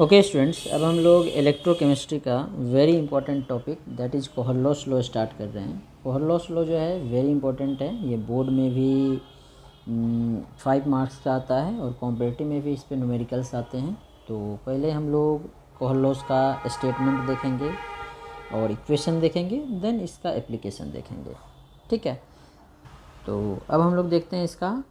Okay students, अब हम लोग इलेक्ट्रोकेमिस्ट्री का very important topic that is Kohlrausch's law start कर रहे हैं। कोहलॉस लॉ जो है वेरी इंपॉर्टेंट है, ये बोर्ड में भी 5 मार्क्स का आता है और कॉम्पिटिटिव में भी इस पे न्यूमेरिकल्स आते हैं। तो पहले हम लोग कोहलॉस का स्टेटमेंट देखेंगे और इक्वेशन देखेंगे, देन इसका एप्लीकेशन देखेंगे। ठीक है, तो अब हम लोग देखते हैं इसका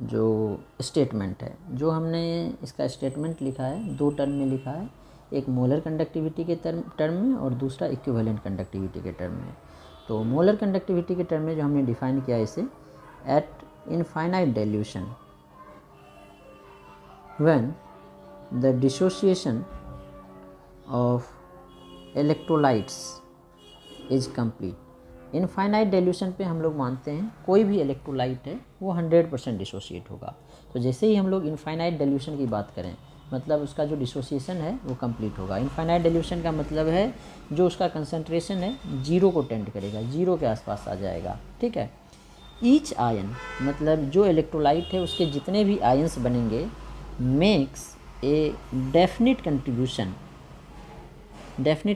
जो स्टेटमेंट है। जो हमने इसका स्टेटमेंट लिखा है 2 टर्म में लिखा है, एक मोलर कंडक्टिविटी के टर्म में और दूसरा इक्विवेलेंट कंडक्टिविटी के टर्म में। तो मोलर कंडक्टिविटी के टर्म में जो हमने डिफाइन किया इसे eight infinite dilution when the dissociation of electrolytes is complete. Infinite dilution पे हम लोग मानते हैं कोई भी इलेक्ट्रोलाइट है वो 100% डिसोसिएट होगा। तो जैसे ही हम लोग इनफाइनाइट डाइल्यूशन की बात करें, मतलब उसका जो डिसोसिएशन है वो कंप्लीट होगा। इनफाइनाइट डाइल्यूशन का मतलब है जो उसका कंसंट्रेशन है 0 को टेंड करेगा, 0 के आसपास आ जाएगा। ठीक है, ईच आयन मतलब जो इलेक्ट्रोलाइट है उसके जितने भी आयन्स बनेंगे makes a definite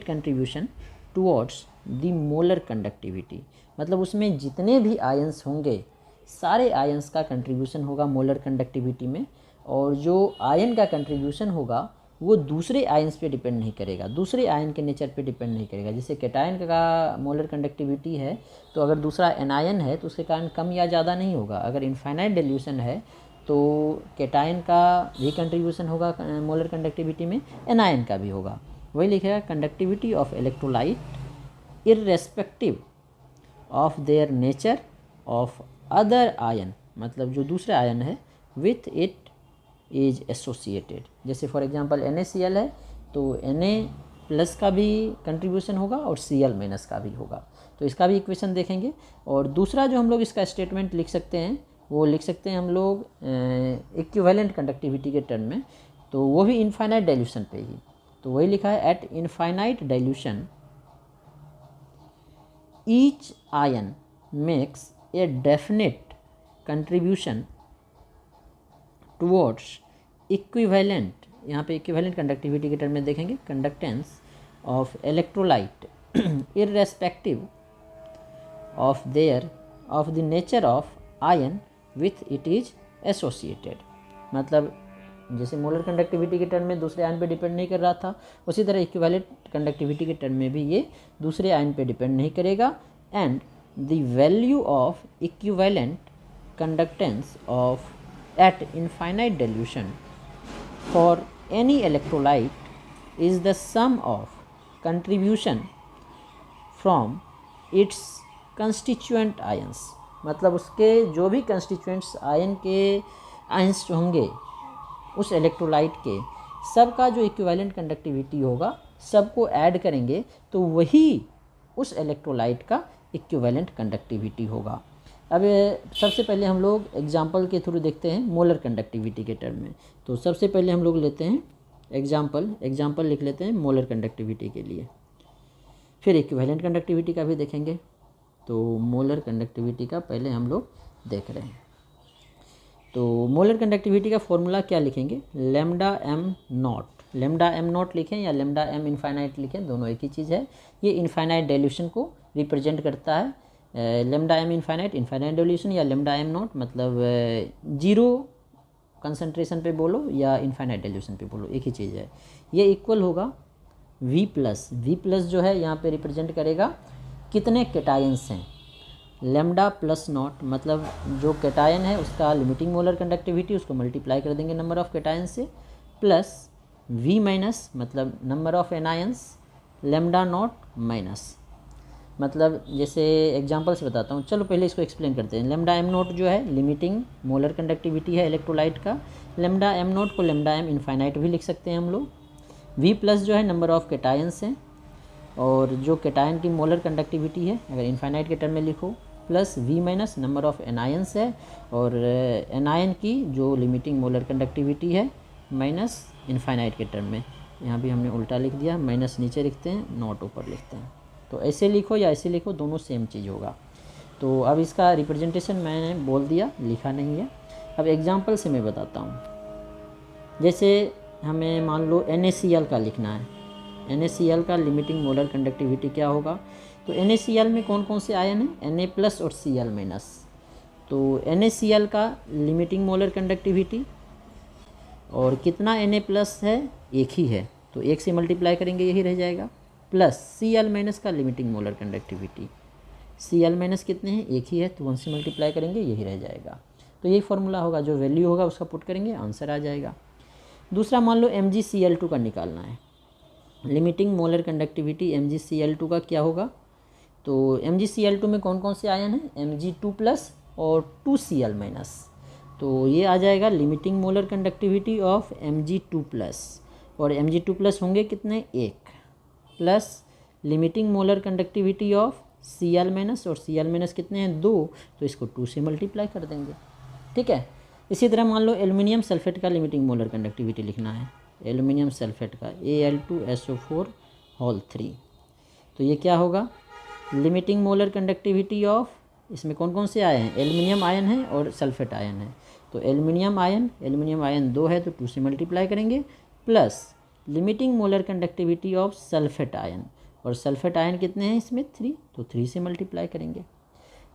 contribution towards the molar conductivity. मतलब उसमें जितने भी आयन्स होंगे सारे आयन्स का कंट्रीब्यूशन होगा मोलर कंडक्टिविटी में, और जो आयन का कंट्रीब्यूशन होगा वो दूसरे आयन्स पे डिपेंड नहीं करेगा, दूसरे आयन के नेचर पे डिपेंड नहीं करेगा। जैसे कैटायन का मोलर कंडक्टिविटी है तो अगर दूसरा एनायन है तो उसके कारण कम या ज़्यादा नहीं होगा। अगर इनफाइनाइट डाइल्यूशन है तो कैटायन का भी कंट्रीब्यूशन होगा मोलर कंडक्टिविटी में, एनायन का भी होगा। वही लिखेगा conductivity of electrolyte irrespective of their nature of other ion, मतलब जो दूसरे आयन है विथ इट इज एसोसिएटेड। जैसे फॉर एग्जांपल NaCl है तो Na+ का भी कंट्रीब्यूशन होगा और Cl- का भी होगा। तो इसका भी इक्वेशन देखेंगे। और दूसरा जो हम लोग इसका स्टेटमेंट लिख सकते हैं वो लिख सकते हैं हम लोग इक्विवेलेंट कंडक्टिविटी के टर्म में, तो वो भी इनफाइनाइट डाइल्यूशन पे ही। तो वही लिखा है eight infinite dilution each ion makes a definite contribution towards equivalent, यहाँ पे इक्विवेलेंट कंडक्टिविटी के टर्म में देखेंगे conductance of electrolyte irrespective of the nature of ion with it is associated. मतलब जैसे मोलर कंडक्टिविटी के टर्म में दूसरे आयन पे डिपेंड नहीं कर रहा था, उसी तरह इक्विवेलेंट कंडक्टिविटी के टर्म में भी ये दूसरे आयन पे डिपेंड नहीं करेगा। And the value of equivalent conductance of at infinite dilution for any electrolyte is the sum of contribution from its constituent ions। मतलब उसके जो भी constituents आयन के आयन्स जो होंगे उस इलेक्ट्रोलाइट के, सबका जो इक्विवेलेंट कंडक्टिविटी होगा सबको ऐड करेंगे तो वही उस इलेक्ट्रोलाइट का इक्विवेलेंट कंडक्टिविटी होगा। अब सबसे पहले हम लोग एग्जाम्पल के थ्रू देखते हैं मोलर कंडक्टिविटी के टर्म में। तो सबसे पहले हम लोग लेते हैं एग्जाम्पल लिख लेते हैं मोलर कंडक्टिविटी के लिए, फिर इक्विवेलेंट कंडक्टिविटी का भी देखेंगे। तो मोलर कंडक्टिविटी का पहले हम लोग देख रहे हैं। तो मोलर कंडक्टिविटी का फॉर्मूला क्या लिखेंगे, लेमडा एम नॉट लिखें या लेमडा एम इनफाइनाइट लिखें, दोनों एक ही चीज़ है। ये इनफाइनाइट डाइल्यूशन को रिप्रेजेंट करता है। लेमडा एम इनफाइनाइट डाइल्यूशन या लेमडा एम नॉट मतलब 0 कंसंट्रेशन पे बोलो या इनफाइनाइट डाइल्यूशन पे बोलो, एक ही चीज़ है। ये इक्वल होगा V+ जो है यहाँ पे रिप्रेजेंट करेगा कितने कैटायंस हैं, लेमडा प्लस नॉट मतलब जो कैटायन है उसका लिमिटिंग मोलर कंडक्टिविटी, उसको मल्टीप्लाई कर देंगे नंबर ऑफ कैटायन से, प्लस V- मतलब number of anions, lambda naught minus. मतलब जैसे एग्जांपल से बताता हूँ, चलो पहले इसको एक्सप्लेन करते हैं। लेमडा एम नॉट जो है लिमिटिंग मोलर कंडक्टिविटी है इलेक्ट्रोलाइट का, लेमडा एम नॉट को लेमडा एम इनफाइनाइट भी लिख सकते हैं हम लोग। V+ जो है नंबर ऑफ कैटायंस हैं, और जो कैटायन की मोलर कंडक्टिविटी है अगर इनफाइनाइट के टर्म में लिखो, plus V- number of anions है, और एनायन की जो लिमिटिंग मोलर कंडक्टिविटी है माइनस इनफाइनाइट के टर्म में। यहाँ भी हमने उल्टा लिख दिया, माइनस नीचे लिखते हैं, नॉट ऊपर लिखते हैं। तो ऐसे लिखो या ऐसे लिखो, दोनों सेम चीज़ होगा। तो अब इसका रिप्रेजेंटेशन मैंने बोल दिया, लिखा नहीं है। अब एग्जांपल से मैं बताता हूँ। जैसे हमें मान लो NaCl का लिखना है। NaCl का लिमिटिंग मोलर कंडक्टिविटी क्या होगा? तो NaCl में कौन कौन से आयन हैं? Na प्लस और Cl माइनस। तो NaCl का लिमिटिंग मोलर कंडक्टिविटी और कितना Na प्लस है? एक ही है, तो एक से मल्टीप्लाई करेंगे यही रह जाएगा, प्लस Cl माइनस का limiting molar conductivity. Cl minus कितने हैं? एक ही है, तो 1 से मल्टीप्लाई करेंगे यही रह जाएगा। तो यही फॉर्मूला होगा, जो वैल्यू होगा उसका पुट करेंगे, आंसर आ जाएगा। दूसरा मान लो MgCl2 का निकालना है। लिमिटिंग मोलर कंडक्टिविटी MgCl2 का क्या होगा? तो MgCl2 में कौन कौन से आयन हैं? Mg2 प्लस और 2Cl माइनस। तो ये आ जाएगा limiting molar conductivity of Mg2 plus, और Mg2 प्लस होंगे कितने? 1 plus limiting molar conductivity of Cl minus, और Cl माइनस कितने हैं? 2, तो इसको 2 से मल्टीप्लाई कर देंगे। ठीक है। इसी तरह मान लो एल्युमिनियम सल्फेट का लिमिटिंग मोलर कंडक्टिविटी लिखना है। एल्युमिनियम सल्फेट का Al2SO4 होल 3, तो ये क्या होगा? लिमिटिंग मोलर कंडक्टिविटी ऑफ, इसमें कौन कौन से आए हैं? एल्युमिनियम आयन है और सल्फेट आयन है। तो एल्युमिनियम आयन 2 है, तो 2 से मल्टीप्लाई करेंगे, plus limiting molar conductivity of sulphate ion, और सल्फेट आयन कितने हैं इसमें? 3, तो 3 से मल्टीप्लाई करेंगे।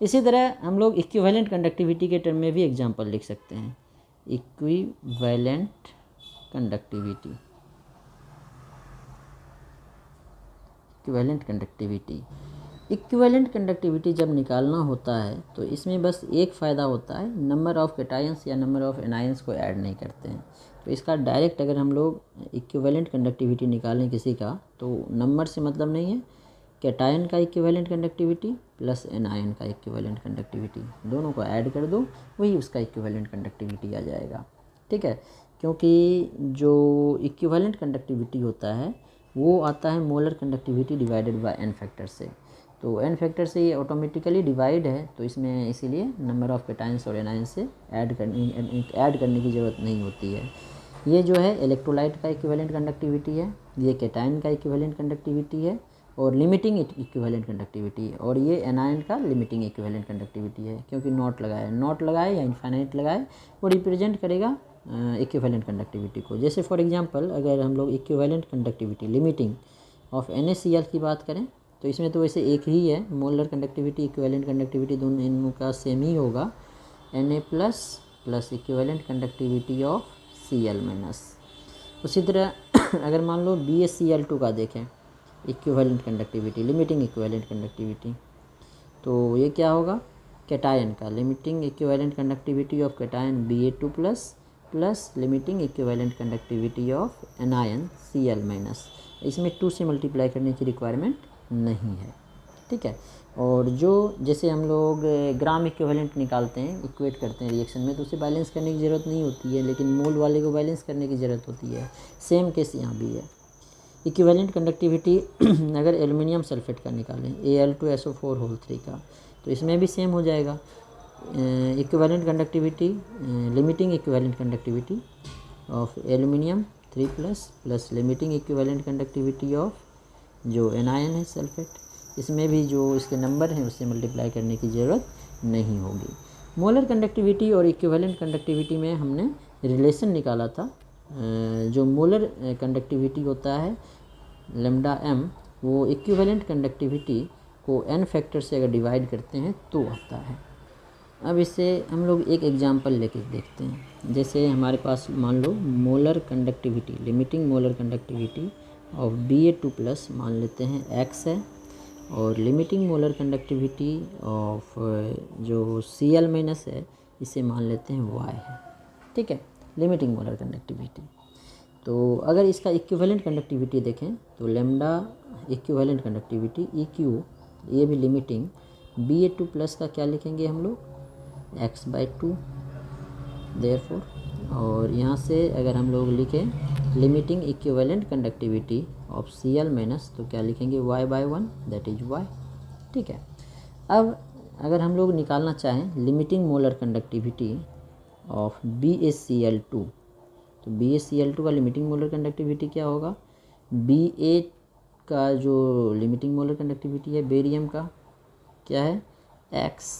इसी तरह हम लोग इक्विवेलेंट कंडक्टिविटी के टर्म में भी एग्जांपल लिख सकते हैं। इक्विवेलेंट कंडक्टिविटी, इक्विवेलेंट कंडक्टिविटी जब निकालना होता है तो इसमें बस एक फ़ायदा होता है, नंबर ऑफ़ कैटायंस या नंबर ऑफ़ एनायंस को ऐड नहीं करते हैं। तो इसका डायरेक्ट अगर हम लोग इक्विवेलेंट कंडक्टिविटी निकालें किसी का, तो नंबर से मतलब नहीं है, कैटायन का इक्विवेलेंट कंडक्टिविटी प्लस एनायन का इक्विवेलेंट कंडक्टिविटी, दोनों को ऐड कर दो, वही उसका इक्विवेलेंट कंडक्टिविटी आ जाएगा। ठीक है, क्योंकि जो इक्विवेलेंट कंडक्टिविटी होता है वो आता है molar conductivity divided by n factor से। तो n फैक्टर से ये ऑटोमेटिकली डिवाइड है, तो इसमें इसीलिए नंबर ऑफ़ कैटायंस और एनायंस से ऐड करने की ज़रूरत नहीं होती है। ये जो है इलेक्ट्रोलाइट का इक्विवेलेंट कंडक्टिविटी है, ये कैटायन का इक्विवेलेंट कंडक्टिविटी है और लिमिटिंग इक्विवेलेंट कंडक्टिविटी है, और ये एनायन का लिमिटिंग इक्विवेलेंट कंडक्टिविटी है, क्योंकि नॉट लगाए या इनफाइनाइट लगाए वो रिप्रेजेंट करेगा इक्विवेलेंट कंडक्टिविटी को। जैसे फॉर एग्जांपल अगर हम लोग equivalent conductivity limiting of NaCl की बात करें, तो इसमें तो वैसे एक ही है, मोलर कंडक्टिविटी इक्विवेलेंट कंडक्टिविटी दोनों इनका सेम ही होगा, Na plus plus equivalent conductivity of Cl minus. उसी तरह अगर मान लो BaCl2 का देखें equivalent conductivity, limiting equivalent conductivity, तो ये क्या होगा? कैटायन का limiting equivalent conductivity of cation Ba2 plus plus limiting equivalent conductivity of anion Cl minus. इसमें 2 से मल्टीप्लाई करने की रिक्वायरमेंट नहीं है। ठीक है, और जो जैसे हम लोग ग्राम इक्विवेलेंट निकालते हैं, इक्वेट करते हैं रिएक्शन में, तो उसे बैलेंस करने की ज़रूरत नहीं होती है, लेकिन मोल वाले को बैलेंस करने की ज़रूरत होती है। सेम केस यहाँ भी है। इक्विवेलेंट कंडक्टिविटी अगर एल्युमिनियम सल्फेट का निकालें Al2SO4 होल 3 का, तो इसमें भी सेम हो जाएगा। Equivalent conductivity limiting equivalent conductivity of aluminium 3 plus plus limiting equivalent conductivity of जो एनायन है सल्फेट, इसमें भी जो इसके नंबर हैं उससे मल्टीप्लाई करने की ज़रूरत नहीं होगी। मोलर कंडक्टिविटी और इक्विवेलेंट कंडक्टिविटी में हमने रिलेशन निकाला था। जो मोलर कंडक्टिविटी होता है लैम्डा m, वो इक्विवेलेंट कंडक्टिविटी को n फैक्टर से अगर डिवाइड करते हैं तो आता है। अब इससे हम लोग एक एग्जांपल लेके देखते हैं। जैसे हमारे पास मान low molar conductivity limiting molar conductivity of Ba2 plus मान लेते हैं x है, और लिमिटिंग मोलर कंडक्टिविटी ऑफ जो Cl माइनस है इसे मान लेते हैं y है। ठीक है, लिमिटिंग मोलर कंडक्टिविटी। तो अगर इसका इक्विवेलेंट कंडक्टिविटी देखें तो लैम्डा इक्विवेलेंट कंडक्टिविटी EQ, ये भी लिमिटिंग Ba2 प्लस का क्या लिखेंगे हम लोग? x/2 देयरफॉर, और यहाँ से अगर हम लोग लिखें limiting equivalent conductivity of Cl minus, तो क्या लिखेंगे? y/1 that is y। ठीक है, अब अगर हम लोग निकालना चाहें limiting molar conductivity of BaCl2, तो BaCl2 का लिमिटिंग मोलर कंडक्टिविटी क्या होगा? Ba का जो लिमिटिंग मोलर कंडक्टिविटी है बेरियम का क्या है? x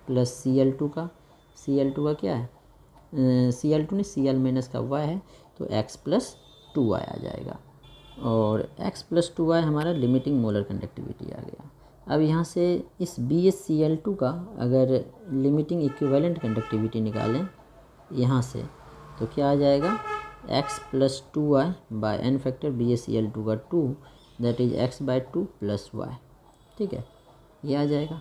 प्लस Cl2 का क्या है? Cl2 ने Cl माइनस का y है, तो x प्लस 2y आ जाएगा, और x प्लस 2y हमारा लिमिटिंग मोलर कंडक्टिविटी आ गया। अब यहाँ से इस BaCl2 का अगर लिमिटिंग इक्विवेलेंट कंडक्टिविटी निकालें यहाँ से, तो क्या आ जाएगा, x plus 2y by n factor BaCl2 का 2, that is x by 2 plus y। ठीक है, ये आ जाएगा।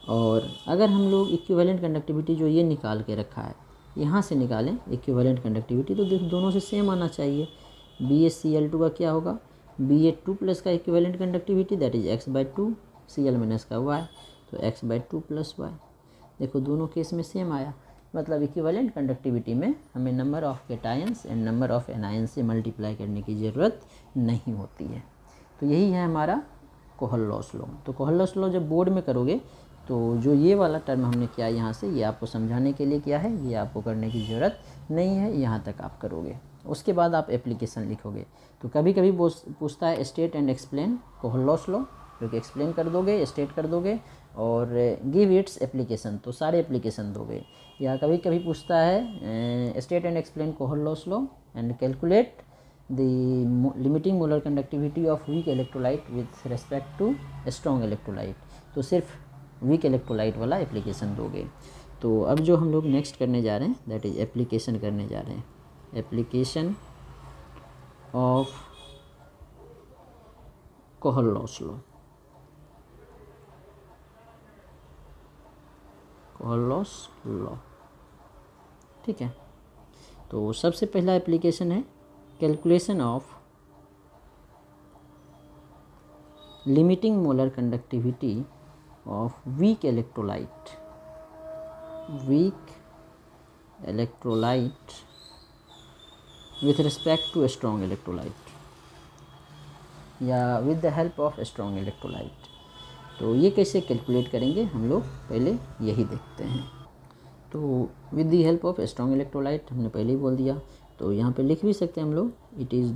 और अगर हम लोग इक्विवेलेंट कंडक्टिविटी जो ये निकाल के रखा है यहाँ से निकालें इक्विवेलेंट कंडक्टिविटी, तो दोनों से सेम आना चाहिए। BaCl2 का क्या होगा, Ba2 प्लस का equivalent conductivity that is x by 2, Cl minus का y, तो x बाई 2 प्लस y। देखो दोनों केस में सेम आया, मतलब इक्विवेलेंट कंडक्टिविटी में हमें number of cations and number of anions से मल्टीप्लाई करने की ज़रूरत नहीं होती है। तो यही है हमारा कोहलॉस लॉ। तो कोहलॉस लॉ जब बोर्ड में करोगे तो जो ये वाला टर्म हमने किया यहाँ से, ये आपको समझाने के लिए किया है, ये आपको करने की ज़रूरत नहीं है, यहाँ तक आप करोगे। उसके बाद आप एप्लीकेशन लिखोगे। तो कभी कभी पूछता है state and explain Kohlrausch's law, क्योंकि एक्सप्लेन कर दोगे, स्टेट कर दोगे, और गिव इट्स एप्लीकेशन, तो सारे एप्लीकेशन दोगे। या कभी कभी पूछता है state and explain Kohlrausch's law and calculate the limiting molar conductivity of weak electrolyte with respect to strong electrolyte, तो सिर्फ वीक इलेक्ट्रोलाइट वाला एप्लीकेशन दोगे। तो अब जो हम लोग नेक्स्ट करने जा रहे हैं दैट इज एप्लीकेशन करने जा रहे हैं, एप्लीकेशन ऑफ कोहलॉस लॉ। कोहलॉस लॉ, ठीक है। तो सबसे पहला एप्लीकेशन है calculation of limiting molar conductivity of weak electrolyte with respect to strong electrolyte या with the help of strong electrolyte। तो ये कैसे कैलकुलेट करेंगे हम लोग पहले यही देखते हैं। तो with the help of strong electrolyte हमने पहले ही बोल दिया, तो यहाँ पे लिख भी सकते हैं हम लोग, it is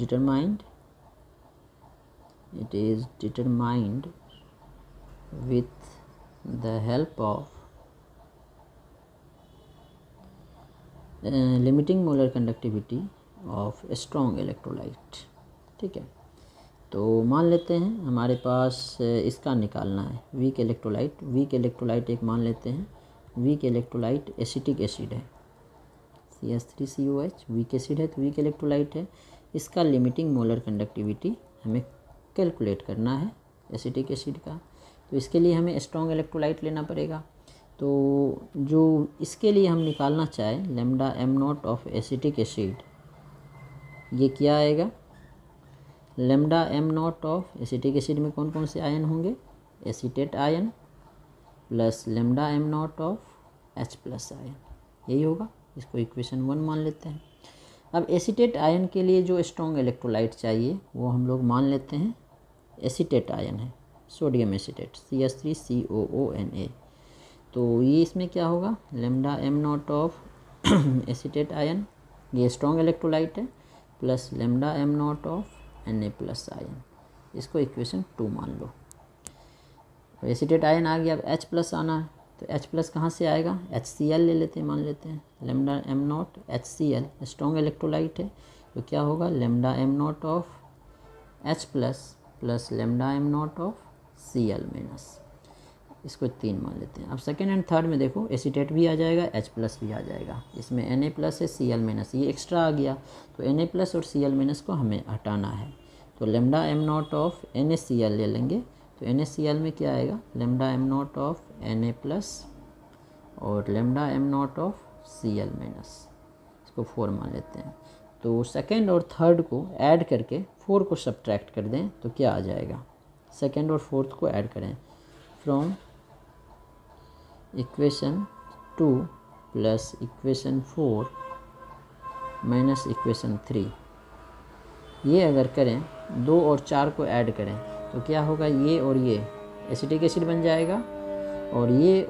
determined with the help of limiting molar conductivity of strong electrolyte. ठीक है, तो मान लेते हैं हमारे पास इसका निकालना है वीक इलेक्ट्रोलाइट एक मान लेते हैं। वीक इलेक्ट्रोलाइट एसिटिक एसिड है, CH3COH वीक एसिड है, तो वीक इलेक्ट्रोलाइट है। इसका लिमिटिंग मोलर कंडक्टिविटी हमें कैलकुलेट करना है एसिटिक एसिड का, तो इसके लिए हमें स्ट्रॉन्ग इलेक्ट्रोलाइट लेना पड़ेगा। तो जो इसके लिए हम निकालना चाहें lambda m0 of acetic acid, ये क्या आएगा, lambda m0 of acetic acid में कौन कौन से आयन होंगे, acetate ion plus lambda m0 of H plus ion, यही होगा। इसको इक्वेशन 1 मान लेते हैं। अब एसीटेट आयन के लिए जो स्ट्रॉन्ग इलेक्ट्रोलाइट चाहिए वो हम लोग मान लेते हैं एसीटेट आयन है, सोडियम एसीटेट CH3COONA। तो ये इसमें क्या होगा, lambda m0 of acetate ion, ये स्ट्रॉन्ग इलेक्ट्रोलाइट है, plus lambda m0 of Na plus ion, इसको इक्वेशन 2 मान लो। एसीटेट आयन आ गया, अब H प्लस आना है, तो H प्लस कहाँ से आएगा, HCl ले लेते हैं, मान लेते हैं lambda m0 HCl strong electrolyte है, तो क्या होगा lambda m0 of H plus lambda m0 of Cl minus, इसको 3 मान लेते हैं। अब सेकेंड एंड थर्ड में देखो एसीटेट भी आ जाएगा, H प्लस भी आ जाएगा, इसमें Na प्लस है Cl माइनस, ये एक्स्ट्रा आ गया, तो Na प्लस और Cl माइनस को हमें हटाना है, तो लैम्डा m0 ऑफ NaCl ले लेंगे, तो NaCl में क्या आएगा, lambda m0 of Na plus और lambda m0 of Cl minus, इसको 4 मान लेते हैं। तो सेकेंड और थर्ड को ऐड करके 4 को सब्ट्रैक्ट कर दें तो क्या आ जाएगा, सेकेंड और फोर्थ को ऐड करें, from equation 2 plus equation 4 minus equation 3, ये अगर करें 2 और 4 को ऐड करें तो क्या होगा, ये और ये एसिटिक एसिड बन जाएगा और ये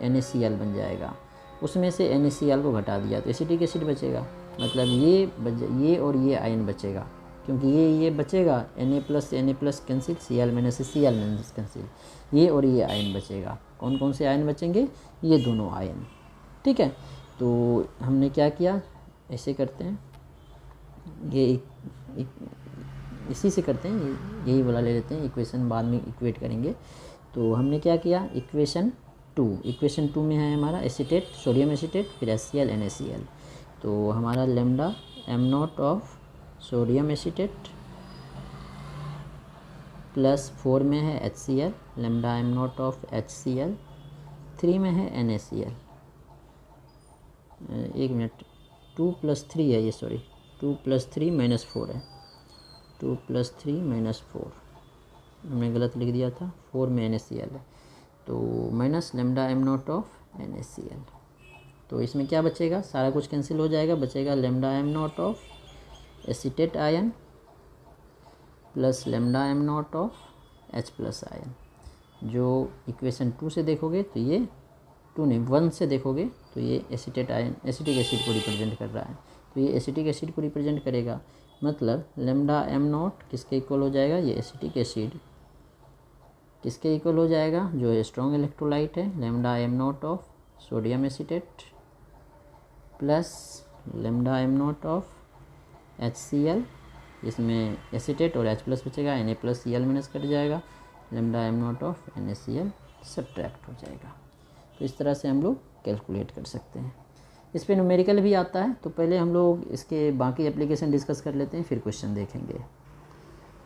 NaCl बन जाएगा। उसमें से NaCl को घटा दिया तो एसिटिक एसिड बचेगा, मतलब ये और ये आयन बचेगा, क्योंकि ये बचेगा, Na प्लस से Na plus cancel, Cl minus से Cl माइनस कैंसिल, ये और ये आयन बचेगा। कौन कौन से आयन बचेंगे, ये दोनों आयन। ठीक है, तो हमने क्या किया, ऐसे करते हैं, ये इसी से करते हैं, यही वाला ले लेते हैं, इक्वेशन बाद में इक्वेट करेंगे। तो हमने क्या किया, इक्वेशन टू में है हमारा एसीटेट, सोडियम एसीटेट, फिर HCl NaCl। तो हमारा lambda m0 of sodium acetate plus 4 में है HCl, lambda m0 of HCl, 3 में है NaCl। एक मिनट, 2 + 3 है ये, सॉरी 2 + 3 - 4 है, 2 + 3 - 4 हमने गलत लिख दिया था, 4 में NaCl है, तो minus lambda m0 of NaCl। तो इसमें क्या बचेगा, सारा कुछ कैंसिल हो जाएगा, बचेगा lambda m0 of acetate ion plus lambda m0 of H+ ion. जो इक्वेशन 2 से देखोगे तो ये 1 से देखोगे तो ये एसीटेट आयन, एसिटिक एसिड को रिप्रेजेंट कर रहा है, तो ये एसिटिक एसिड को रिप्रेजेंट करेगा। मतलब लेमडा m0 किसके इक्वल हो जाएगा, ये एसिटिक एसिड किसके इक्वल हो जाएगा, जो स्ट्रॉन्ग इलेक्ट्रोलाइट है, lambda m0 of sodium acetate plus lambda m0 of HCl, इसमें एसीटेट और H+ बचेगा, Na+Cl- कट जाएगा, lambda m0 of NaCl subtract हो जाएगा। तो इस तरह से हम लोग कैलकुलेट कर सकते हैं। इस पे न्यूमेरिकल भी आता है, तो पहले हम लोग इसके बाकी एप्लीकेशन डिस्कस कर लेते हैं, फिर क्वेश्चन देखेंगे।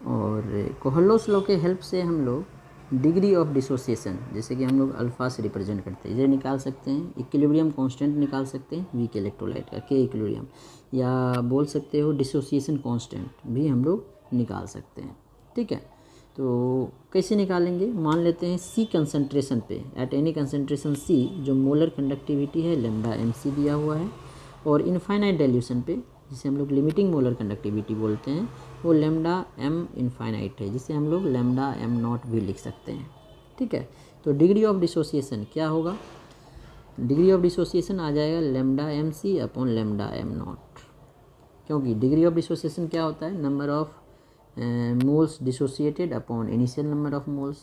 और कोहलॉस लॉ के हेल्प से हम लोग डिग्री ऑफ डिसोसिएशन, जैसे कि हम लोग अल्फ़ा से रिप्रेजेंट करते हैं, ये निकाल सकते हैं। इक्विलिब्रियम कांस्टेंट निकाल सकते हैं वीक इलेक्ट्रोलाइट का, के इक्विलिब्रियम, या बोल सकते हो डिसोसिएशन कांस्टेंट भी हम लोग निकाल सकते हैं। ठीक है, तो कैसे निकालेंगे, मान लेते हैं C कंसंट्रेशन पे, एट एनी कंसंट्रेशन C जो मोलर कंडक्टिविटी है लेमडा mc दिया हुआ है, और इनफाइनाइट डाइल्यूशन पे, जिसे हम लोग लिमिटिंग मोलर कंडक्टिविटी बोलते हैं, वो लेमडा m इनफाइनाइट है, जिसे हम लोग लेमडा m0 भी लिख सकते हैं। ठीक है, तो डिग्री ऑफ डिसोसिएशन क्या होगा, डिग्री ऑफ डिसोसिएशन आ जाएगा lambda mc upon lambda m0, क्योंकि डिग्री ऑफ डिसोसिएशन क्या होता है, number of moles dissociated upon initial number of moles.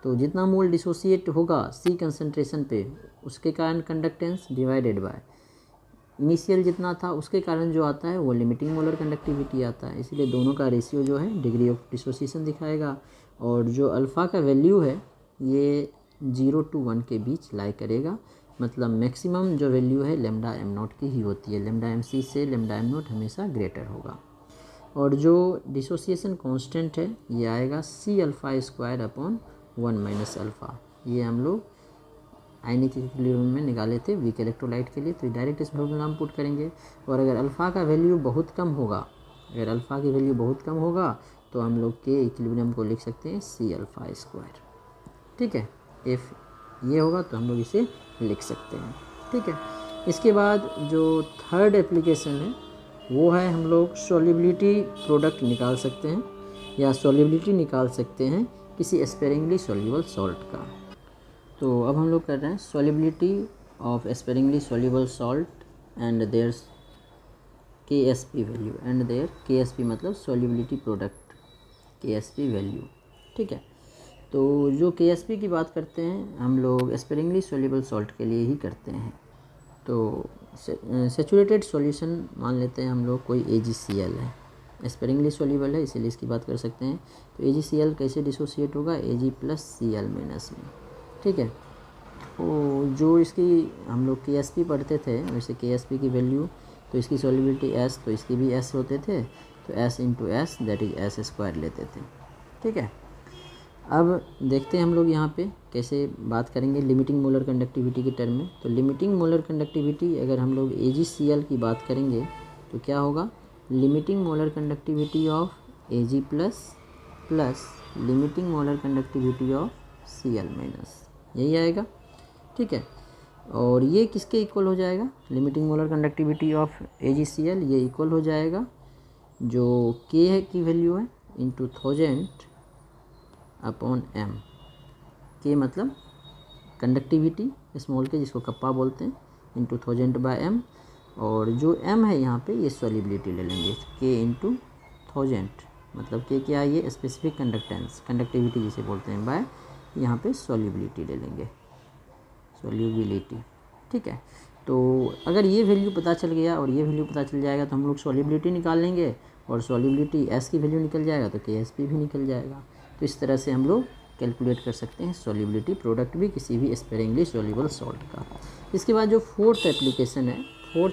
तो जितना मोल डिसोसिएट होगा C कंसंट्रेशन पे, उसके कारण कंडक्टेंस डिवाइडेड बाय इनिशियल जितना था उसके कारण जो आता है वो लिमिटिंग मोलर कंडक्टिविटी आता है। इसलिए दोनों का रेशियो जो है डिग्री ऑफ डिसोसिएशन दिखाएगा। और जो अल्फ़ा का वैल्यू है ये 0 to 1 के बीच लाई करेगा, मतलब मैक्सिमम जो वैल्यू है लेमडा m0 की ही होती है, लेमडा mc से लेमडा m0 हमेशा ग्रेटर होगा। और जो डिसोसिएशन कांस्टेंट है ये आएगा C⁴² अपॉन 1 - अल्फ़ा। ये हम लोग आयनिक इक्विलिब्रियम में निकाले थे वीक इलेक्ट्रोलाइट के लिए, तो डायरेक्ट इस फॉर्मूला हम पुट करेंगे। और अगर अल्फ़ा का वैल्यू बहुत कम होगा, अगर अल्फ़ा की वैल्यू बहुत कम होगा तो हम लोग के इक्विलिब्रियम को लिख सकते हैं C⁴²। ठीक है, इफ़ ये होगा तो हम लोग इसे लिख सकते हैं। ठीक है, इसके बाद जो थर्ड एप्लीकेशन है वो है, हम लोग सॉल्युबिलिटी प्रोडक्ट निकाल सकते हैं या सॉल्युबिलिटी निकाल सकते हैं किसी स्पेरिंगली सॉल्युबल सॉल्ट का। तो अब हम लोग कर रहे हैं solubility of sparingly soluble salt and their KSP value, and their KSP मतलब सॉल्युबिलिटी प्रोडक्ट KSP वैल्यू। ठीक है, तो जो KSP की बात करते हैं हम लोग स्पेरिंगली सॉल्युबल सॉल्ट के लिए ही करते हैं। तो सेचुरेटेड सॉल्यूशन मान लेते हैं हम लोग, कोई AgCl है, स्पेरिंगली सॉल्युबल है इसीलिए इसकी बात कर सकते हैं। तो AgCl कैसे डिसोसिएट होगा, Ag+Cl- में। ठीक है, तो जो इसकी हम लोग KSP पढ़ते थे, वैसे KSP की वैल्यू, तो इसकी सॉल्युबिलिटी S, तो इसकी भी S होते थे, तो S × S that is S² लेते थे। ठीक है, अब देखते हैं हम लोग यहाँ पे कैसे बात करेंगे लिमिटिंग मोलर कंडक्टिविटी के टर्म में। तो लिमिटिंग मोलर कंडक्टिविटी अगर हम लोग AgCl की बात करेंगे तो क्या होगा, limiting molar conductivity of Ag+ plus limiting molar conductivity of Cl-, यही आएगा। ठीक है, और ये किसके इक्वल हो जाएगा, limiting molar conductivity of AgCl, ये इक्वल हो जाएगा जो K है की वैल्यू है इंटू 1000 अपॉन m। K मतलब कंडक्टिविटी स्मॉल के, जिसको कप्पा बोलते हैं, इंटू 1000/m। और जो m है यहाँ पे ये सॉल्युबिलिटी ले लेंगे, K × 1000, मतलब K क्या है, ये स्पेसिफिक कंडक्टेंस, कंडक्टिविटी जिसे बोलते हैं, बाय यहाँ पे सॉल्युबिलिटी ले लेंगे, सॉल्युबिलिटी। ठीक है, तो अगर ये वैल्यू पता चल गया और ये वैल्यू पता चल जाएगा तो हम लोग सॉल्युबिलिटी निकाल लेंगे और सॉल्युबिलिटी S की वैल्यू निकल जाएगा तो KSP भी निकल जाएगा। तो इस तरह से हम लोग कैलकुलेट कर सकते हैं सॉल्युबिलिटी प्रोडक्ट भी किसी भी स्पेरिंगली सॉल्युबल सॉल्ट का। इसके बाद जो फोर्थ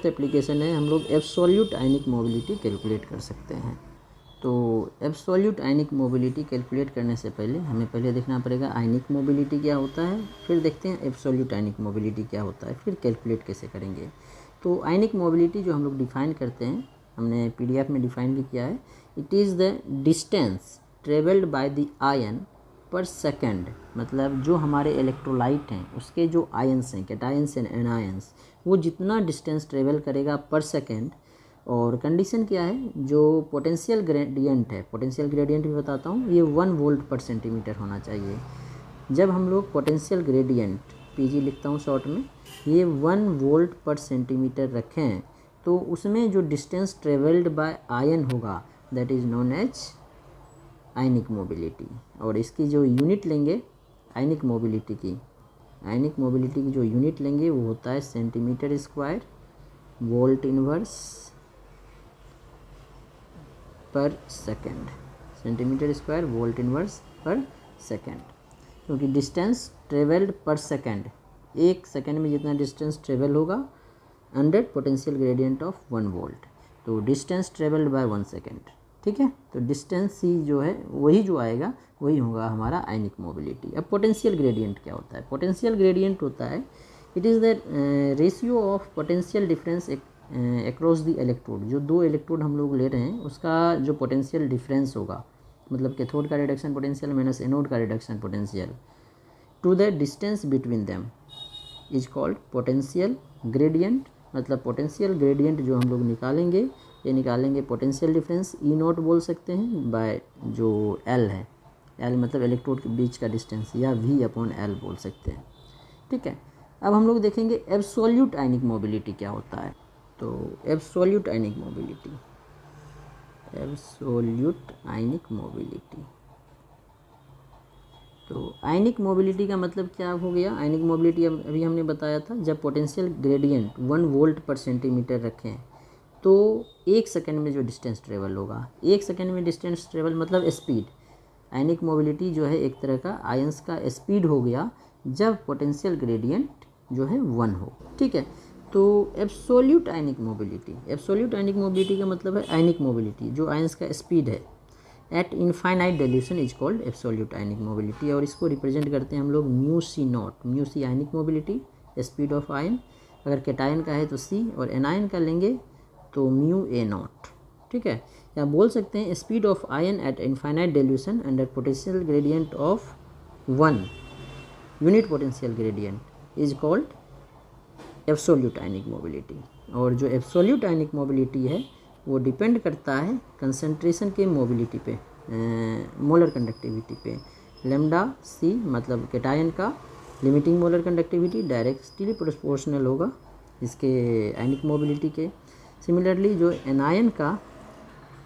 एप्लीकेशन है हम लोग एब्सोल्यूट आयनिक मोबिलिटी कैलकुलेट कर सकते हैं। तो एब्सोल्यूट आयनिक मोबिलिटी कैलकुलेट करने से पहले हमें पहले देखना पड़ेगा आयनिक मोबिलिटी क्या होता है, फिर देखते हैं एब्सोल्यूट आयनिक मोबिलिटी क्या होता है, फिर कैलकुलेट कैसे करेंगे। तो आयनिक मोबिलिटी जो हम लोग डिफ़ाइन करते हैं, हमने PDF में डिफ़ाइन भी किया है, it is the distance travelled by the ion पर सेकंड। मतलब जो हमारे इलेक्ट्रोलाइट हैं उसके जो आयंस हैं, कैटायंस एंड एनायंस, वो जितना डिस्टेंस ट्रेवल करेगा पर सेकंड। और कंडीशन क्या है, जो पोटेंशियल ग्रेडियंट है, पोटेंशियल ग्रेडियंट भी बताता हूँ, ये 1 वोल्ट पर सेंटीमीटर होना चाहिए। जब हम लोग पोटेंशियल ग्रेडियंट PG लिखता हूँ शॉर्ट में, ये 1 वोल्ट पर सेंटीमीटर रखें तो उसमें जो डिस्टेंस ट्रेवल्ड बाय आयन होगा that is known as ionic mobility. और इसकी जो यूनिट लेंगे आयनिक मोबिलिटी की जो यूनिट लेंगे वो होता है सेंटीमीटर स्क्वायर वोल्ट इनवर्स पर second, centimetre square volt inverse पर सेकंड। क्योंकि डिस्टेंस ट्रेवल्ड पर सेकंड, एक सेकंड में जितना डिस्टेंस ट्रेवल होगा under potential gradient of 1 volt, तो डिस्टेंस ट्रेवल्ड बाय 1 सेकंड। ठीक है, तो डिस्टेंस ही जो है वही जो आएगा वही होगा हमारा आयनिक मोबिलिटी। अब पोटेंशियल ग्रेडियंट क्या होता है? पोटेंशियल ग्रेडियंट होता है it is the ratio of potential difference across the electrode. जो 2 इलेक्ट्रोड हम लोग ले रहे हैं उसका जो पोटेंशियल डिफरेंस होगा, मतलब कैथोड का रिडक्शन पोटेंशियल माइनस एनोड का reduction potential, to the distance between them is called potential gradient. मतलब पोटेंशियल ग्रेडियंट जो हम लोग निकालेंगे, ये निकालेंगे पोटेंशियल डिफरेंस E0 बोल सकते हैं बाय जो L है, L मतलब इलेक्ट्रोड के बीच का डिस्टेंस, या V/L बोल सकते हैं। ठीक है, अब हम लोग देखेंगे एब्सोल्यूट आयनिक मोबिलिटी क्या होता है। तो एब्सोल्यूट आयनिक मोबिलिटी, तो आयनिक मोबिलिटी का मतलब क्या हो गया? आयनिक मोबिलिटी अभी हमने बताया था, जब पोटेंशियल ग्रेडियंट 1 वोल्ट पर सेंटीमीटर रखें तो 1 सेकंड में जो डिस्टेंस ट्रेवल होगा, 1 सेकंड में डिस्टेंस ट्रेवल मतलब स्पीड। आयनिक मोबिलिटी जो है एक तरह का आयंस का स्पीड हो गया जब पोटेंशियल ग्रेडियंट जो है 1 हो। ठीक है, तो एब्सोल्यूट आयनिक मोबिलिटी का मतलब है आयनिक मोबिलिटी जो आयंस का स्पीड है eight infinite dilution is called absolute ionic mobility. और इसको रिप्रेजेंट करते हैं हम लोग μc0। μc ionic mobility, speed of ion, अगर कैटायन का है तो c, और एनायन का लेंगे तो μa0। ठीक है, या बोल सकते हैं speed of ion eight infinite dilution under potential gradient of 1 unit potential gradient is called absolute ionic mobility. और जो एब्सोल्यूट आयनिक मोबिलिटी है वो डिपेंड करता है कंसंट्रेशन के मोबिलिटी पे, मोलर कंडक्टिविटी पे। लैम्डा C मतलब कैटायन का limiting molar conductivity directly proportional होगा इसके आयनिक मोबिलिटी के। सिमिलरली जो एनायन का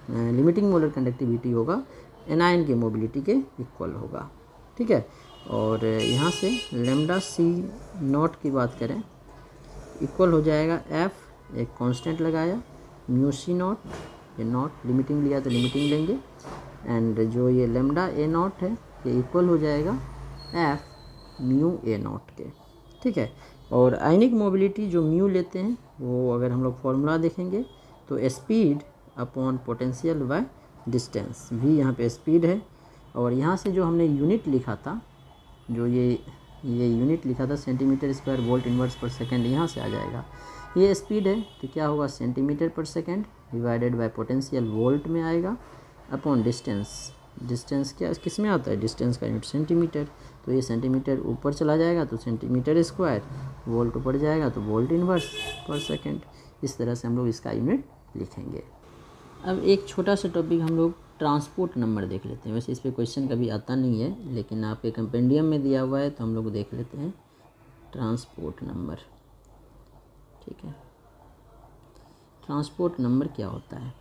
लिमिटिंग मोलर कंडक्टिविटी होगा एनायन के मोबिलिटी के इक्वल होगा। ठीक है, और यहाँ से लैम्डा C0 की बात करें इक्वल हो जाएगा F, एक कांस्टेंट लगाया, μc0, ये नॉट लिमिटिंग लिया तो लिमिटिंग लेंगे, एंड जो ये लैम्डा A0 है ये इक्वल हो जाएगा F μa0 के। ठीक है, और आयनिक मोबिलिटी जो म्यू लेते हैं वो अगर हम लोग फॉर्मूला देखेंगे तो speed upon potential by distance, भी यहाँ पे स्पीड है, और यहाँ से जो हमने यूनिट लिखा था, जो ये यूनिट लिखा था सेंटीमीटर स्क्वायर वोल्ट इनवर्स पर सेकंड, यहाँ से आ जाएगा। ये स्पीड है तो क्या होगा सेंटीमीटर पर second divided by potential volt में आएगा अपॉन डिस्टेंस। डिस्टेंस क्या किस में आता है? डिस्टेंस का यूनिट सेंटीमीटर, तो ये सेंटीमीटर ऊपर चला जाएगा तो सेंटीमीटर स्क्वायर, वोल्ट ऊपर जाएगा तो वोल्ट इनवर्स पर सेकंड। इस तरह से हम लोग इसका यूनिट लिखेंगे। अब एक छोटा सा टॉपिक हम लोग ट्रांसपोर्ट नंबर देख लेते हैं। वैसे इस पर क्वेश्चन कभी आता नहीं है लेकिन आपके कंपेंडियम में दिया हुआ है तो हम लोग देख लेते हैं ट्रांसपोर्ट नंबर। ठीक है, ट्रांसपोर्ट नंबर क्या होता है?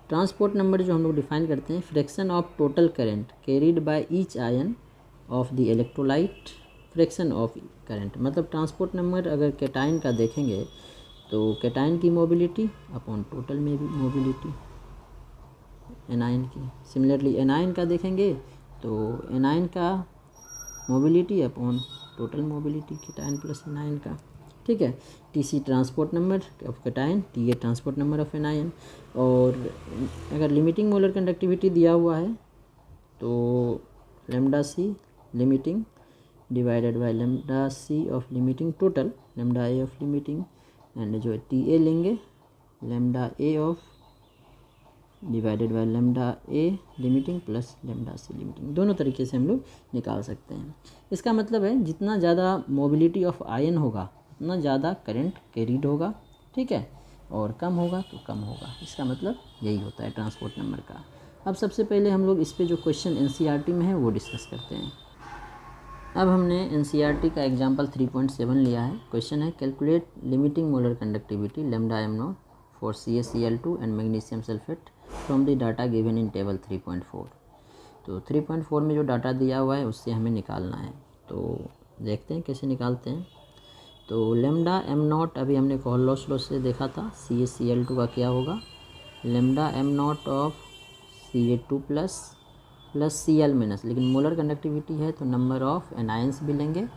ट्रांसपोर्ट नंबर जो हम लोग डिफाइन करते हैं, fraction of total current carried by each ion of the electrolyte, fraction of current. मतलब ट्रांसपोर्ट नंबर अगर कैटायन का देखेंगे तो कैटायन की मोबिलिटी अपॉन टोटल में भी मोबिलिटी, एनायन की। सिमिलरली एनायन का देखेंगे तो एनायन का mobility upon total mobility cation plus anion का, ठीक है। TC transport number of cation, TA transport number of anion. और अगर लिमिटिंग मोलर कंडक्टिविटी दिया हुआ है तो lambda C limiting divided by lambda C of limiting total, lambda A of limiting, and जो टी ए लेंगे lambda A of divided by lambda A limiting plus lambda C limiting. दोनों तरीके से हम लोग निकाल सकते हैं। इसका मतलब है जितना ज़्यादा मोबिलिटी ऑफ आयन होगा उतना ज़्यादा करंट कैरीड होगा, ठीक है, और कम होगा तो कम होगा। इसका मतलब यही होता है ट्रांसपोर्ट नंबर का। अब सबसे पहले हम लोग इस पे जो क्वेश्चन एनसीईआरटी में है वो डिस्कस करते हैं। अब हमने एनसीईआरटी का एग्जाम्पल 3.7 लिया है। क्वेश्चन है calculate limiting molar conductivity lambda m not for CaCl2 and magnesium sulphate from the data given in table 3.4। तो 3.4 में जो डाटा दिया हुआ है उससे हमें निकालना है। तो देखते हैं कैसे निकालते हैं। तो लैम्डा एम नॉट अभी हमने कोहलॉस लॉ से देखा था, CaCl2 का क्या होगा, lambda m naught of Ca2 plus Cl minus, लेकिन मोलर कंडक्टिविटी है तो नंबर ऑफ एनायंस भी लेंगे,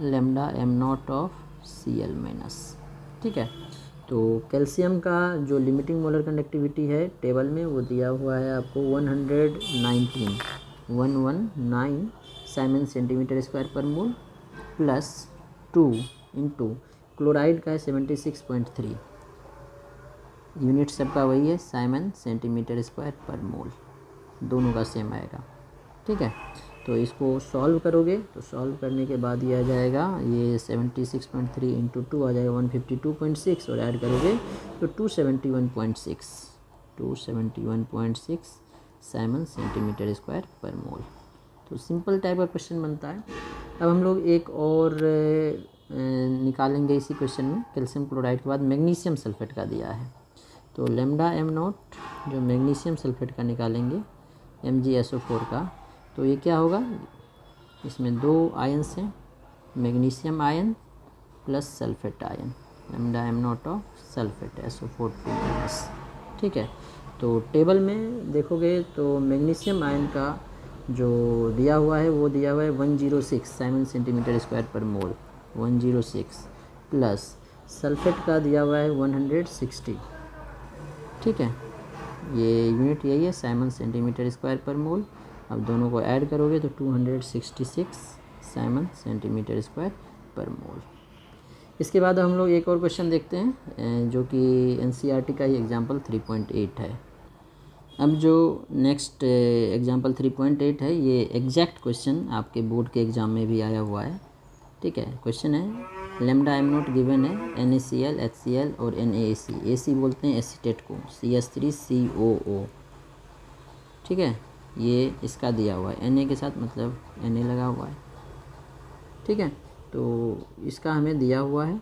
lambda m naught of Cl minus, ठीक है। तो कैल्शियम का जो लिमिटिंग मोलर कंडक्टिविटी है टेबल में वो दिया हुआ है आपको 119 साइमन सेंटीमीटर स्क्वायर पर मोल प्लस 2 इंटू क्लोराइड का है 76.3, यूनिट सबका वही है साइमन सेंटीमीटर स्क्वायर पर मोल, दोनों का सेम आएगा, ठीक है। तो इसको सॉल्व करोगे तो सॉल्व करने के बाद ये आ जाएगा, ये 76.3 इंटू 2 आ जाएगा 152.6 और ऐड करोगे तो 271.6 साइमन सेंटीमीटर स्क्वायर पर मोल। तो सिंपल टाइप का क्वेश्चन बनता है। अब हम लोग एक और निकालेंगे इसी क्वेश्चन में। कैल्शियम क्लोराइड के बाद मैग्नीशियम सल्फेट का दिया है, तो लैम्डा एम नॉट जो मैग्नीशियम सल्फेट का निकालेंगे MgSO4 का, तो ये क्या होगा, इसमें दो आयन्स हैं, magnesium ion plus sulphate ion, lambda m naught of sulphate SO4 -, ठीक है। तो टेबल में देखोगे तो मैग्नीशियम आयन का जो दिया हुआ है वो दिया हुआ है 106 साइमन सेंटीमीटर स्क्वायर पर मोल, 106 प्लस सल्फेट का दिया हुआ है 160, ठीक है, ये यूनिट यही है साइमन सेंटीमीटर स्क्वायर पर मोल। अब दोनों को ऐड करोगे तो 266 साइमन सेंटीमीटर स्क्वायर पर मोल। इसके बाद हम लोग एक और क्वेश्चन देखते हैं जो कि एनसीईआरटी का ही एग्जाम्पल 3.8 है। अब जो नेक्स्ट एग्जाम्पल 3.8 है ये एग्जैक्ट क्वेश्चन आपके बोर्ड के एग्ज़ाम में भी आया हुआ है, ठीक है। क्वेश्चन है लैम्डा एम नॉट गिवन है NaCl, HCl और NaAC, AC बोलते हैं एसीटेट को, CH3COO, ठीक है। ये इसका दिया हुआ है Na के साथ मतलब Na लगा हुआ है, ठीक है। तो इसका हमें दिया हुआ है।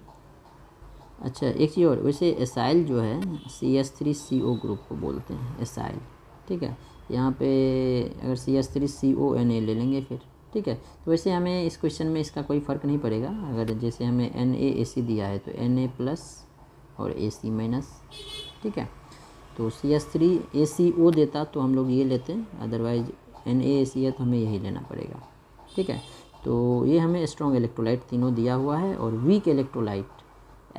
अच्छा एक चीज़ और, वैसे एसाइल जो है CH3CO ग्रुप को बोलते हैं एसाइल, ठीक है। यहाँ पे अगर CH3CONa ले लेंगे फिर, ठीक है। तो वैसे हमें इस क्वेश्चन में इसका कोई फ़र्क नहीं पड़ेगा। अगर जैसे हमें NaAC दिया है तो Na प्लस और AC माइनस, ठीक है। तो CH3ACO देता तो हम लोग ये लेते हैं, अदरवाइज NaAC है तो हमें यही लेना पड़ेगा, ठीक है। तो ये हमें स्ट्रॉन्ग इलेक्ट्रोलाइट तीनों दिया हुआ है और वीक इलेक्ट्रोलाइट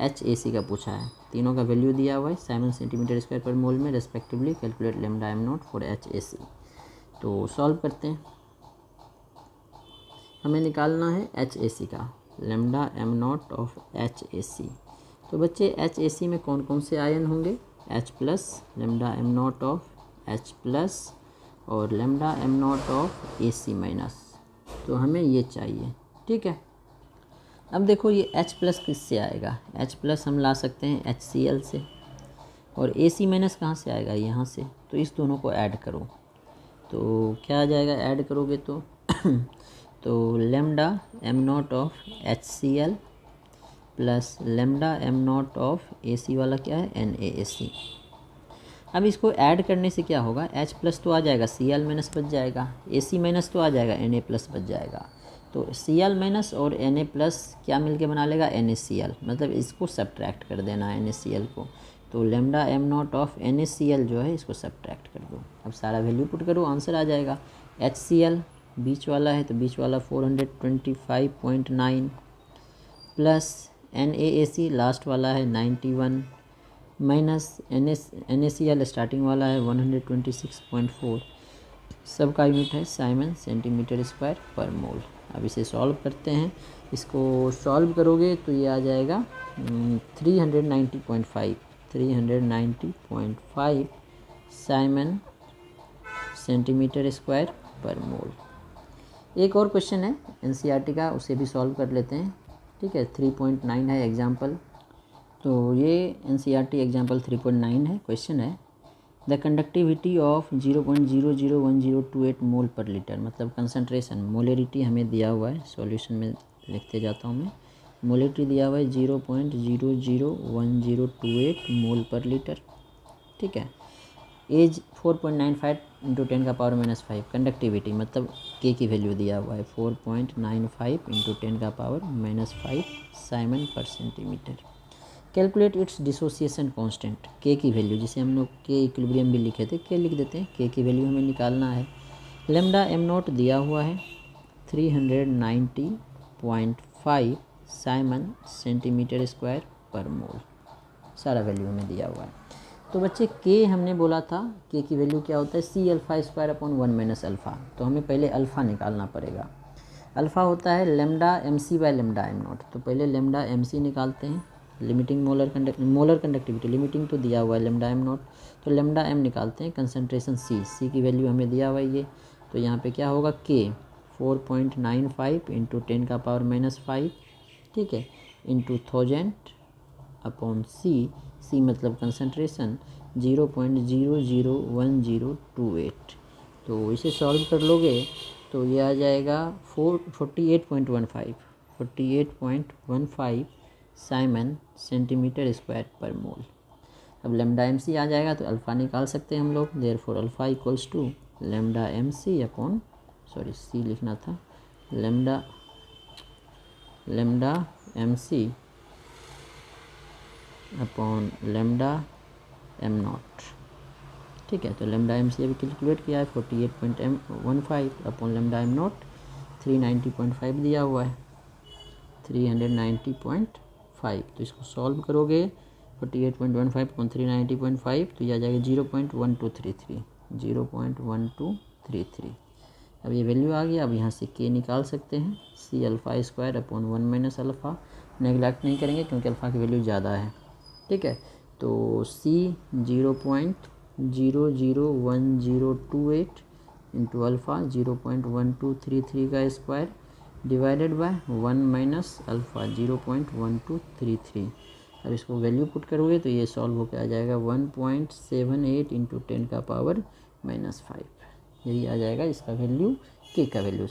HAC का पूछा है, तीनों का वैल्यू दिया हुआ है साइमन सेंटीमीटर स्क्वायर पर मोल में respectively. Calculate lambda m not for HAC। तो सॉल्व करते हैं। हमें निकालना है HAC का, lambda m naught of HAC। तो बच्चे HAC में कौन कौन से आयन होंगे, H plus, lambda m naught of H plus और lambda m naught of AC minus. तो हमें ये चाहिए, ठीक है। अब देखो ये H प्लस किससे आएगा, H प्लस हम ला सकते हैं HCl से, और AC माइनस कहाँ से आएगा, यहाँ से। तो इस दोनों को ऐड करो तो क्या आ जाएगा, ऐड करोगे तो तो lambda m naught of HCl plus lambda m naught of AC वाला क्या है NaAC। अब इसको ऐड करने से क्या होगा, H प्लस तो आ जाएगा, Cl माइनस बच जाएगा, AC माइनस तो आ जाएगा, Na प्लस बच जाएगा। तो Cl माइनस और Na प्लस क्या मिलके बना लेगा NaCl, मतलब इसको सब्ट्रैक्ट कर देना है NaCl को। तो lambda M naught of NaCl जो है इसको सब्ट्रैक्ट कर दो। अब सारा वैल्यू पुट करो, आंसर आ जाएगा। HCl बीच वाला है तो बीच वाला 425.9 प्लस NaAC लास्ट वाला है 91 माइनस NaCl स्टार्टिंग वाला है 126.4। सबका यूनिट है साइमन सेंटीमीटर स्क्वायर पर मोल। अब इसे सॉल्व करते हैं। इसको सॉल्व करोगे तो ये आ जाएगा 390.5 साइमन सेंटीमीटर स्क्वायर पर मोल। एक और क्वेश्चन है NCERT का, उसे भी सॉल्व कर लेते हैं। ठीक है, 3.9 है एग्जाम्पल। तो ये NCERT एग्जाम्पल 3.9 है। क्वेश्चन है द कंडक्टिविटी ऑफ 0.001028 मोल पर लीटर, मतलब कंसनट्रेशन मोलेरिटी हमें दिया हुआ है। सॉल्यूशन में लिखते जाता हूँ मैं। मोलेरिटी दिया हुआ है 0.001028 मोल पर लीटर। ठीक है, एज 4.95 इंटू 10 का पावर -5। कंडक्टिविटी मतलब के की वैल्यू दिया हुआ है 4.95 इंटू 10 का पावर -5 साइमन पर centimetre. Calculate its dissociation constant, के की वैल्यू, जिसे हम लोग के इक्विलिब्रियम भी लिखे थे, के लिख देते हैं। के की वैल्यू हमें निकालना है। लेमडा एम नॉट दिया हुआ है 390.5 साइमन सेंटीमीटर स्क्वायर पर मोल। सारा वैल्यू हमें दिया हुआ है। तो बच्चे के हमने बोला था, के की वैल्यू क्या होता है C∝² अल्फ़ा। तो हमें पहले अल्फ़ा निकालना पड़ेगा। अल्फ़ा होता है lambda MC by lambda M not. तो पहले लेमडा MC निकालते हैं। लिमिटिंग मोलर कंडक्टिविटी, लिमिटिंग तो दिया हुआ है लेमडा एम नॉट, तो लेमडा एम निकालते हैं। कंसनट्रेशन C की वैल्यू हमें दिया हुआ है ये। तो यहाँ पे क्या होगा, K 4.95 इंटू 10 का पावर -5, ठीक है, इंटू 1000 अपॉन C मतलब कंसनट्रेशन 0.001028। तो इसे सॉल्व कर लोगे तो ये आ जाएगा 48.15 साइमन सेंटीमीटर स्क्वायर पर मोल। अब लेमडा MC आ जाएगा तो अल्फ़ा निकाल सकते हैं हम लोग। Therefore alpha equals to lambda MC upon C लिखना था, lambda MC upon lambda M naught. ठीक है, तो लेमडा MC अभी कैलकुलेट किया है 48.15 अपॉन लेमडा एम नॉट 390.5 दिया हुआ है 390.5। तो इसको सॉल्व करोगे 48.15 अपॉन 390.5 तो यह आ जाएगा 0.1233। अब ये वैल्यू आ गया। अब यहाँ से के निकाल सकते हैं C∝² अपॉन 1 - अल्फ़ा। नेगलेक्ट नहीं करेंगे क्योंकि अल्फ़ा की वैल्यू ज़्यादा है। ठीक है, तो C 0.001028 इंटू अल्फ़ा 0.1233 का स्क्वायर डिवाइडेड बाय 1 - अल्फ़ा 0.1233। अब इसको वैल्यू पुट करोगे तो ये सॉल्व होकर आ जाएगा 1.78 इंटू 10 का पावर -5। यही आ जाएगा इसका वैल्यू, के का वैल्यू।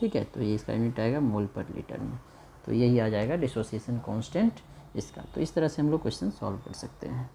ठीक है, तो ये इसका यूनिट आएगा मोल पर लीटर में। तो यही आ जाएगा डिसोसिएशन कांस्टेंट इसका। तो इस तरह से हम लोग क्वेश्चन सॉल्व कर सकते हैं।